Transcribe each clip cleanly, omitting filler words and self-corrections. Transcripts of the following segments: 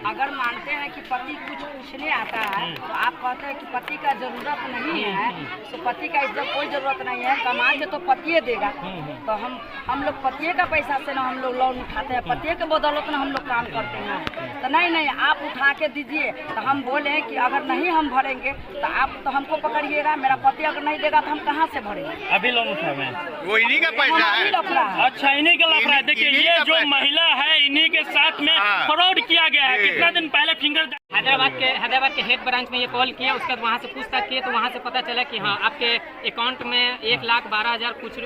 अगर मानते हैं कि पति कुछ पूछने आता है तो आप कहते हैं कि पति का जरूरत नहीं है, तो पति का इसमें कोई जरूरत नहीं है, कमा के तो पतिए देगा। तो हम लोग पतिए का पैसा से ना हम लोग लोन उठाते हैं, पतिए के बदौलत ना हम लोग काम करते हैं। तो नहीं आप उठा के दीजिए। तो हम बोले कि अगर नहीं हम भरेंगे तो आप तो हमको पकड़िएगा, मेरा पति अगर नहीं देगा तो हम कहाँ से भरेंगे। अभी लोन उठा हुए वो इन्हीं का पैसा है। अच्छा, इन्हीं का लफड़ा है। देखिए ये जो महिला है इन्हीं के साथ में फ्रॉड किया गया है। कितना दिन पहले फिंगर हैदराबाद के हेड ब्रांच में ये कॉल किया, उसके बाद वहाँ से पूछताछ किए तो वहाँ से पता चला कि हाँ आपके अकाउंट में 1,12,000 कुछ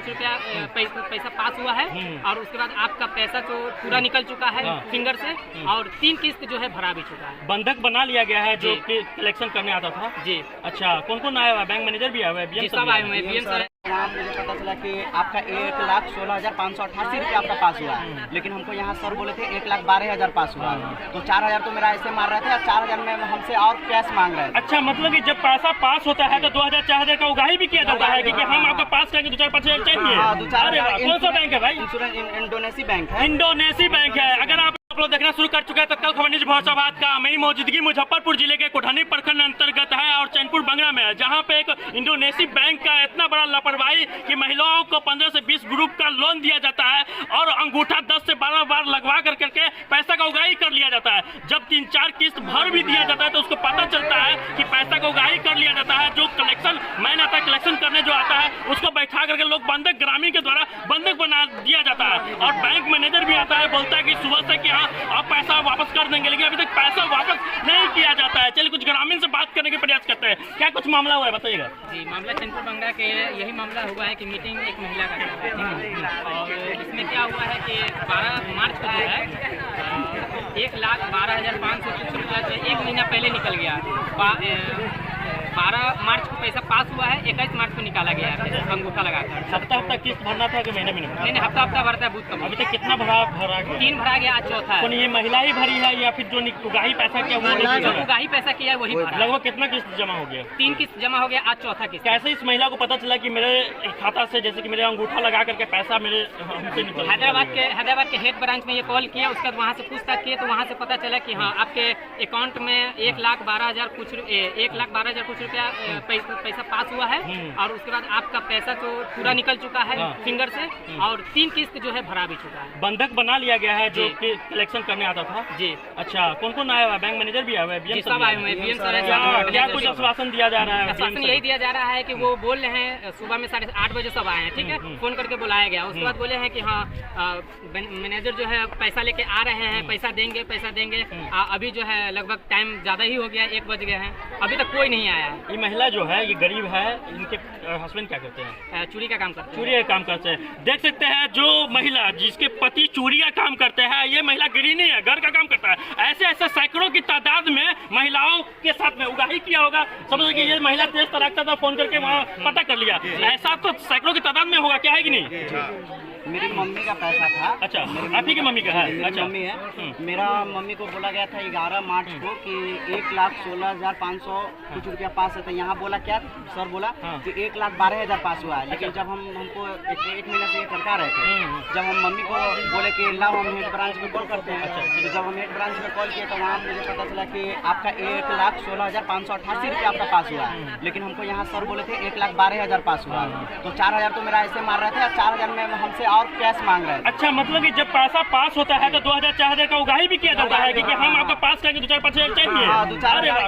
रुपया पैसा पास हुआ है और उसके बाद आपका पैसा तो पूरा निकल चुका है फिंगर से और 3 किस्त जो है भरा भी चुका है। बंधक बना लिया गया है जो कलेक्शन करने आता था जी। अच्छा, कौन कौन आया हुआ है? बैंक मैनेजर भी आया हुआ है, सब आए हुए हैं, BM सर। यहाँ मुझे पता चला कि आपका 1,16,588 रुपया आपका पास हुआ है, लेकिन हमको यहाँ सर बोले थे 1,12,000 पास हुआ है। तो 4,000 तो मेरा ऐसे मार रहे थे और 4,000 में हमसे और कैश मांग रहे थे। अच्छा, मतलब कि जब पैसा पास होता है तो 2,000 4,000 का उगाही भी किया जाता है कि हम आपका पास करेंगे 2-4-5,000 चाहिए। कौन सा बैंक है भाई? इंश्योरेंस इंडोनेसी बैंक है। इंडोनेसी बैंक है। अगर आप लोग देखना शुरू कर चुका है तत्काल खबर न्यूज भरोसाबाद का मेरी मौजूदगी मुजफ्फरपुर जिले के कोठानी प्रखंड अंतर्गत है और चैनपुर बंगरा में है, जहां पे एक इंडोनेसी बैंक का इतना बड़ा लापरवाही कि महिलाओं को 15 से 20 ग्रुप का लोन दिया जाता है और अंगूठा 10 से 12 बार लगवा करके पैसा का उगाही कर लिया जाता है। जब 3-4 किस्त भर भी दिया जाता है तो उसको पता चलता है कि पैसा का उगाही कर लिया जाता है। जो कलेक्शन मैन आता है, कलेक्शन करने जो आता है उसको बैठा करके लोग बंधक ग्रामीण के द्वारा बंधक बना दिया जाता है और बैंक मैनेजर भी आता है, बोलता है कि सुबह से कि आप पैसा वापस कर देंगे, लेकिन अभी तक पैसा वापस नहीं किया जाता है। चलिए कुछ ग्रामीण से बात करने के प्रयास करते हैं। क्या कुछ मामला हुआ है बताइएगा जी। मामला चैनपुर बंगरा के यही मामला हुआ है कि मीटिंग एक महिला का और इसमें क्या हुआ है कि 12 मार्च को जो है 1,12,500 कुछ रुपया जो 1 महीना पहले निकल गया। 12 मार्च को पैसा पास हुआ है, 21 मार्च को निकाला गया है अंगूठा लगाकर। हफ्ता किस्त भरना था कि महीने? नहीं, हफ्ता भरता है बूथ का। अभी तक कितना भरा गया? 3 भरा गया, आज चौथा है। तो ये महिला ही भरी है या फिर जो उगाही पैसा किया वो? उगाही पैसा किया है वही भरा। लगभग कितना किस्त जमा हो गया? 3 किस्त जमा हो गया, आज चौथा किस्त। कैसे इस महिला को पता चला कि मेरे खाता से जैसे कि मेरे अंगूठा लगा करके पैसा मेरे हमसे निकल? हैदराबाद के हेड ब्रांच में ये कॉल किया, उसके बाद वहाँ से पूछताछ किए तो वहाँ से पता चला कि हाँ आपके अकाउंट में 1,12,000 कुछ रुपया पैसा पास हुआ है और उसके बाद आपका पैसा तो पूरा निकल चुका है फिंगर से और 3 किस्त जो है भरा भी चुका है। बंधक बना लिया गया है जो कलेक्शन करने आता था जी। अच्छा, कौन कौन आया हुआ है? बैंक मैनेजर भी आया हुआ है, सब आए हुए हैं, BM सर। क्या कुछ आश्वासन दिया जा रहा है? आश्वासन यही दिया जा रहा है कि वो बोल रहे हैं सुबह में 8:30 बजे सब आए हैं, ठीक है, फोन करके बुलाया गया। उसके बाद बोले हैं कि हाँ मैनेजर जो है पैसा लेके आ रहे हैं, पैसा देंगे। अभी जो है लगभग टाइम ज्यादा ही हो गया, 1 बज गए हैं, अभी तक कोई नहीं आया है। ये महिला जो है ये गरीब है, इनके हस्बैंड क्या करते हैं? चूड़ी का काम करते हैं। चूड़ी का काम करते हैं। देख सकते हैं जो महिला जिसके पति चूड़ी का काम करते हैं, ये महिला गृहिणी है, घर का काम करता है। ऐसे सैकड़ों की तादाद में महिलाओं के साथ में उगाही किया होगा। समझ कि ये महिला तेज तराकता था, फोन करके वहाँ पता कर लिया। ऐसा तो सैकड़ों की तादाद में होगा, क्या है कि नहीं? मेरी मम्मी का पैसा था। अच्छा, आप ही की मम्मी का है? अच्छा, मम्मी है। मेरा मम्मी को बोला गया था 11 मार्च को कि 1,16,500 कुछ रुपया पास है। तो यहाँ बोला क्या सर बोला कि 1,12,000 पास हुआ है, लेकिन जब हमको एक महीने से ये करता रहे थे, जब हम मम्मी को बोले कि लाओ हम हेड ब्रांच में कॉल करते हैं, तो जब हम हेड ब्रांच में कॉल किए तो वहाँ मुझे पता चला कि आपका 1,16,588 रुपया आपका पास हुआ है, लेकिन हमको यहाँ सर बोले थे 1,12,000 पास हुआ है। तो 4,000 तो मेरा ऐसे मार रहे थे और 4,000 में हमसे और कैश मांग रहे थे। अच्छा, मतलब कि जब पैसा पास होता है तो 2,000 4,000 का उगाही भी किया जाता है कि हम आपका पास करेंगे 2-4-5,000 चाहिए।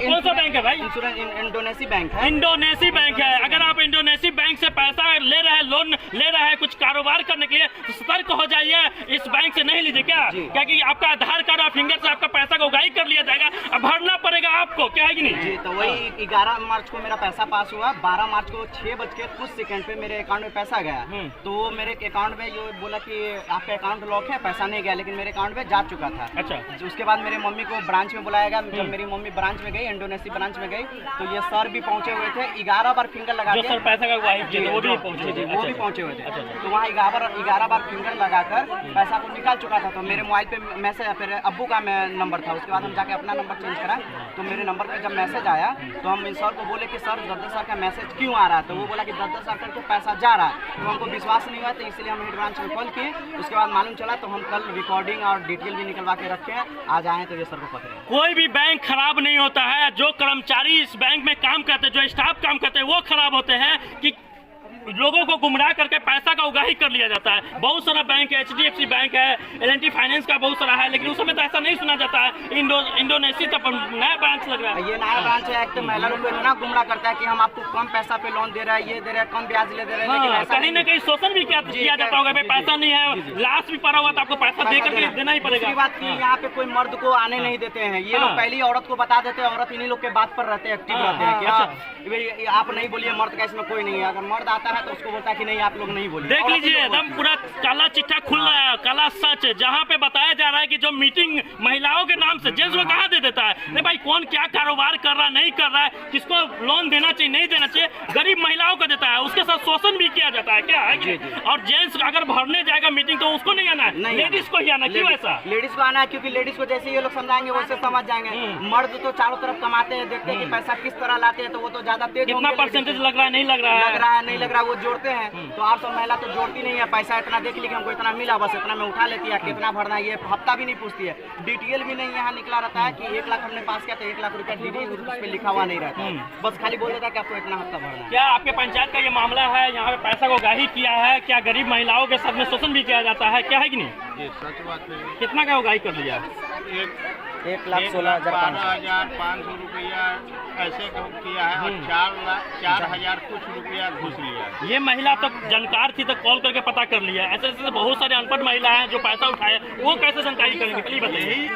कौन सा बैंक है भाई? इंश्योरेंस इंडोनेसी बैंक है। इंडोनेसी बैंक है। अगर आप इंडोनेसी बैंक से पैसा ले रहे हैं, लोन ले रहे हैं कुछ कारोबार करने के लिए, तो सतर्क हो जाइए, इस बैंक से नहीं लीजिए। क्या क्योंकि आपका आधार कार्ड और फिंगर से आपका पैसा का उगाही कर लिया जाएगा, अब भरना पड़ेगा आपको, क्या है कि नहीं जी। तो वही 11 मार्च को मेरा पैसा पास हुआ, 12 मार्च को 6 बज के कुछ सेकंड पे मेरे अकाउंट में पैसा गया। तो मेरे अकाउंट में जो बोला कि आपका अकाउंट लॉक है, पैसा नहीं गया, लेकिन मेरे अकाउंट में जा चुका था। अच्छा, उसके बाद मेरे मम्मी को ब्रांच में बुलाया गया। जब मेरी मम्मी ब्रांच में गई, इंडोनेसी ब्रांच में गई, तो ये सर भी पहुंचे हुए थे। 11 बार फिंगर लगा जो सर पैसा का उगाही ड्राइव किए थे वो भी पहुंचे थे? वो भी पहुंचे हुए थे। तो वहाँ 11 बार फिंगर लगाकर पैसा को निकाल चुका था। तो मेरे मोबाइल पे मैसेज, फिर अब्बू का नंबर था, उसके बाद हम जाके अपना नंबर चेंज करा। तो मेरे नंबर पे जब मैसेज आया तो हम इन सर को बोले कि सर दद्दा सर का मैसेज क्यों आ रहा है? तो वो बोला कि दद्दा सर करके पैसा जा रहा है। तो हमको विश्वास नहीं हुआ, तो इसलिए हम हेड ब्रांच में कॉल किए। उसके बाद मालूम चला, तो हम कल रिकॉर्डिंग और डिटेल भी निकलवा के रखे हैं। आज आए तो ये सर को पकड़े। कोई भी बैंक खराब नहीं होता है, जो कर्मचारी इस बैंक में काम करते हैं, जो स्टाफ काम करते हैं, वो खराब होते हैं कि लोगों को गुमराह करके पैसा का उगाही कर लिया जाता है। बहुत सारा बैंक है, HDFC बैंक है, L&T फाइनेंस का बहुत सारा है, लेकिन उस समय तो ऐसा नहीं सुना जाता है। इंडोनेशिया तो नया ब्रांच लग रहा है। ये नया ब्रांच है। एक तो महिला लोग को इतना गुमराह करता है कि हम आपको कम पैसा पे लोन दे रहे हैं, ये दे रहे हैं, कम ब्याज ले दे रहे हैं, लेकिन ऐसा कहीं ना कहीं शोषण भी किया जाता होगा। भाई पैसा नहीं है, लाश भी पड़ा हुआ तो आपको पैसा देकर के देना ही पड़ेगा। दूसरी बात की यहाँ पे कोई मर्द को आने नहीं देते हैं। ये लोग पहली औरत को बता देते हैं, औरत इन्हीं लोग के बात पर रहते हैं, एक्टिव रहते हैं कि आप नहीं बोलिए, मर्द का इसमें कोई नहीं है। अगर मर्द आता है तो उसको बोलता है कि नहीं आप लोग नहीं बोलिए। देख लीजिए एकदम पूरा काला चिट्ठा खुल रहा है, काला सच, जहाँ पे बताया जा रहा है कि जो मीटिंग महिलाओं के नाम से जेंट्स को कहाँ दे देता है। नहीं भाई, कौन क्या कारोबार कर रहा है, नहीं कर रहा है, किसको लोन देना चाहिए, नहीं देना चाहिए, गरीब महिलाओं को देता है, उसके साथ शोषण भी किया जाता है। क्या है? और जेंट्स अगर भरने जाएगा मीटिंग तो उसको नहीं आना है, लेडीज को ही आना। क्यों ऐसा? लेडीज को आना है क्योंकि लेडीज को जैसे ये लोग समझाएंगे वैसे समझ जाएंगे। मर्द तो चारों तरफ कमाते हैं, देखते हैं कि पैसा किस तरह लाते हैं, तो वो तो ज्यादा तेज कितना परसेंटेज लग रहा है, नहीं लग रहा है, नहीं लग रहा, वो जोड़ते हैं। तो आप सब महिला तो जोड़ती नहीं है, पैसा इतना देख ली कि हमको इतना मिला, बस इतना में उठा लेती है। कितना भरना है ये हफ्ता भी नहीं पूछती है, डिटेल भी नहीं यहाँ निकला रहता है कि 1 लाख हमने पास किया तो 1 लाख रुपया डिटेल उस पे लिखा हुआ नहीं रहता है। बस खाली बोल देता है कि आपको इतना हफ्ता भरना है। क्या आपके पंचायत का ये मामला है, यहाँ पे पैसा को उगाही किया है? क्या गरीब महिलाओं के साथ में शोषण भी किया जाता है? क्या है कि नहीं? ये सच बात है। कितना का उगाही कर लिया? 1,16,500 रुपया ऐसे किया है और 4,00,000 कुछ रुपया घुस लिया। ये महिला तो जानकार थी तो कॉल करके पता कर लिया। ऐसे ऐसे बहुत सारे अनपढ़ महिला हैं जो पैसा उठाए, वो कैसे जानकारी करेंगे? प्लीज बताइए।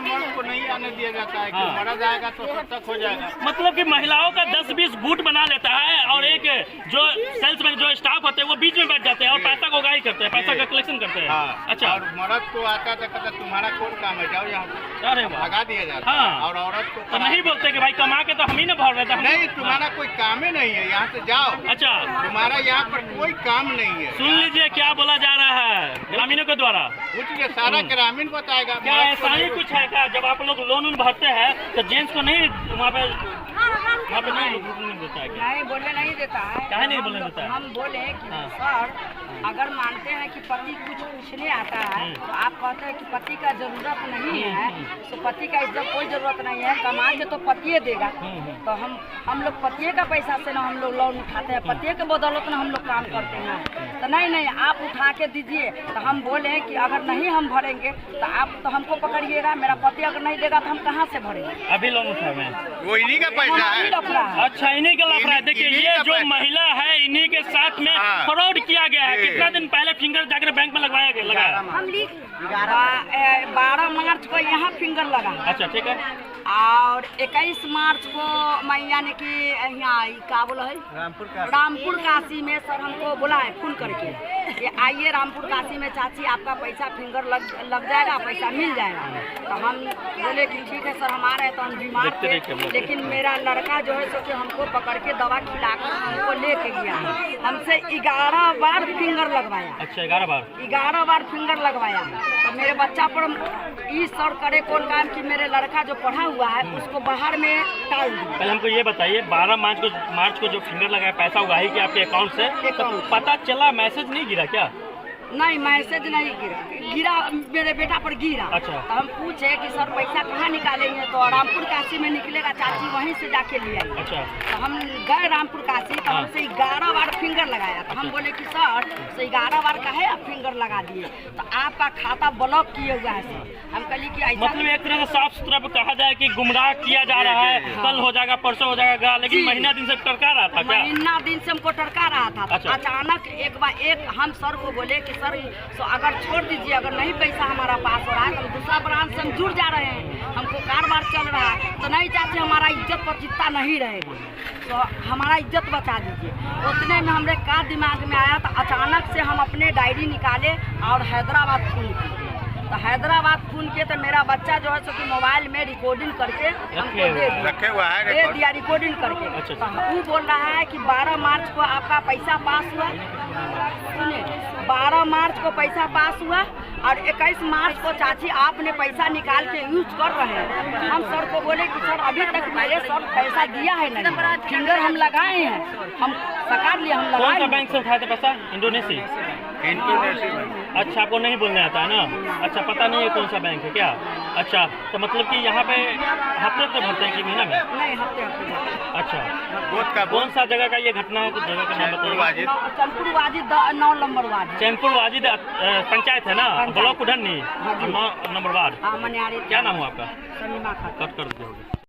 मर्द को नहीं आने दिया जाता है कि मरा जाएगा तो सब तक हो जाएगा। मतलब कि महिलाओं का 10-20 गुट बना लेता है और एक जो सेल्समैन जो स्टाफ होते हैं वो बीच में बैठ जाते हैं और पैसा को उगाही करते हैं, पैसा का कलेक्शन करते हैं। अच्छा, और मर्द को आता था कहता तुम्हारा कौन काम है, जाओ यहाँ से, भगा दिया जाता है। और औरत को तो नहीं बोलते कि भाई कमा के तो हम ही ना भर रहे थे। नहीं, तुम्हारा कोई काम ही नहीं है, यहाँ से जाओ। अच्छा, तुम्हारा यहाँ पर कोई काम नहीं है। सुन लीजिए क्या बोला जा रहा है ग्रामीणों के द्वारा। पूछिए, सारा ग्रामीण बताएगा। क्या ऐसा ही कुछ है क्या? जब आप लोग लोन भरते हैं तो जेंट्स को नहीं वहाँ पे नहीं देता है? नहीं बोलने नहीं देता है। क्या नहीं बोलने देता है? हम बोले कि सर अगर मानते हैं कि पति कुछ पूछने आता है तो आप कहते हैं कि पति का जरूरत नहीं है, तो पति का जब कोई जरूरत नहीं है, कमा के तो पतिए देगा। तो हम लोग पतिए का पैसा से ना हम लोग लोन उठाते हैं, पतिए के बदौलत ना हम लोग काम करते हैं। तो नहीं आप उठा के दीजिए। तो हम बोले कि अगर नहीं हम भरेंगे तो आप तो हमको पकड़िएगा, मेरा पति अगर नहीं देगा तो हम कहाँ से भरेंगे? अभी लोन उठाए हैं, वो इन्हीं का पैसा है। अच्छा, इन्हीं का लफड़ा है। देखिए ये जो महिला है इन्हीं के साथ में फ्रॉड किया गया है। कितना दिन पहले फिंगर जाकर बैंक में लगाया गया? हम 12 मार्च को यहाँ फिंगर लगा। अच्छा, ठीक है। और 21 मार्च को मैं यानी कि यहाँ क्या बोला है रामपुर काशी में सर हमको बोला है फोन करके कि आइए रामपुर काशी में चाची आपका पैसा फिंगर लग जाएगा, पैसा मिल जाएगा। तो हम बोले कि ठीक है सर, हम आ रहे हैं। तो हम बीमार थे, लेकिन मेरा लड़का जो है सो कि हमको पकड़ के दवा खिलाकर हमको लेके गया। हमसे 11 बार फिंगर लगवाया। अच्छा, 11 बार फिंगर लगवाया। तो मेरे बच्चा पर इस सर करे कौन काम कि मेरे लड़का जो पढ़ा हुआ है उसको बाहर में डाल दिया। पहले हमको ये बताइए, 12 मार्च को जो फिंगर लगाया, पैसा उगाही कि आपके अकाउंट से, तो पता चला मैसेज नहीं गिरा क्या? नहीं, मैसेज नहीं गिरा मेरे बेटा पर गिरा। अच्छा। तो हम पूछे कि सर पैसा कहाँ निकालेंगे? तो रामपुर काशी में निकलेगा, चाची वहीं से जाके ले आई। अच्छा। तो हम गए रामपुर काशी, तो हमसे 11 बार फिंगर लगाया। तो हम बोले कि सर 11 बार का है आप फिंगर लगा दिए, तो आपका खाता ब्लॉक किए हुआ है सर। हम कहली कि ऐसा मतलब एक तरह से साफ सुथरा कहा जाए कि गुमराह किया जा रहा है, कल हो जाएगा, परसों हो जाएगा, लेकिन महीना दिन से टरका रहा था। महीना दिन से हमको टरका रहा था। अच्छा। अचानक एक बार हम सर को बोले कि सर तो अगर छोड़ दीजिए, अगर नहीं पैसा हमारा पास हो रहा है तो दूसरा ब्रांच से हम जुड़ जा रहे हैं, हमको कारोबार चल रहा है। तो नहीं चाहते हमारा इज्जत पर चिंता नहीं रहेगा, तो हमारा इज्जत बचा दीजिए। उतने में हमरे का दिमाग में आया, तो अचानक से हम अपने डायरी निकाले और हैदराबाद फोन किए। तो तो हैदराबाद फोन किए तो मेरा बच्चा जो है सो कि मोबाइल में रिकॉर्डिंग करके हमको रखे हुआ है दे दिया रिकॉर्डिंग करके। अच्छा। तो वो बोल रहा है कि 12 मार्च को आपका पैसा पास हुआ, सुनिए 12 मार्च को पैसा पास हुआ और 21 मार्च को चाची आपने पैसा निकाल के यूज कर रहे हैं। हम सर को बोले कि सर अभी तक मेरे सर पैसा दिया है नहीं, फिंगर हम लगाए हैं, हम सकार लिए, हम कौन सा लगाए। बैंक से उठाए थे पैसा? इंडोनेशिया। अच्छा, आपको नहीं बोलने आता है ना? अच्छा, पता नहीं है कौन सा बैंक है क्या? अच्छा, तो मतलब कि यहाँ पे हफ्ते से भरते हैं कि महीना में? नहीं, हफ्ते। अच्छा, कौन सा जगह का ये घटना है? कुछ जगह का नाम बताइए। Chainpur Wajid 9 number ward. चैनपुर वाजिद पंचायत है ना, ब्लॉक उधर नहीं, 9 नंबर वार्ड। हाँ, मनियारी। क्या नाम हुआ आपका? शमीमा खान। कट कर दीजिए।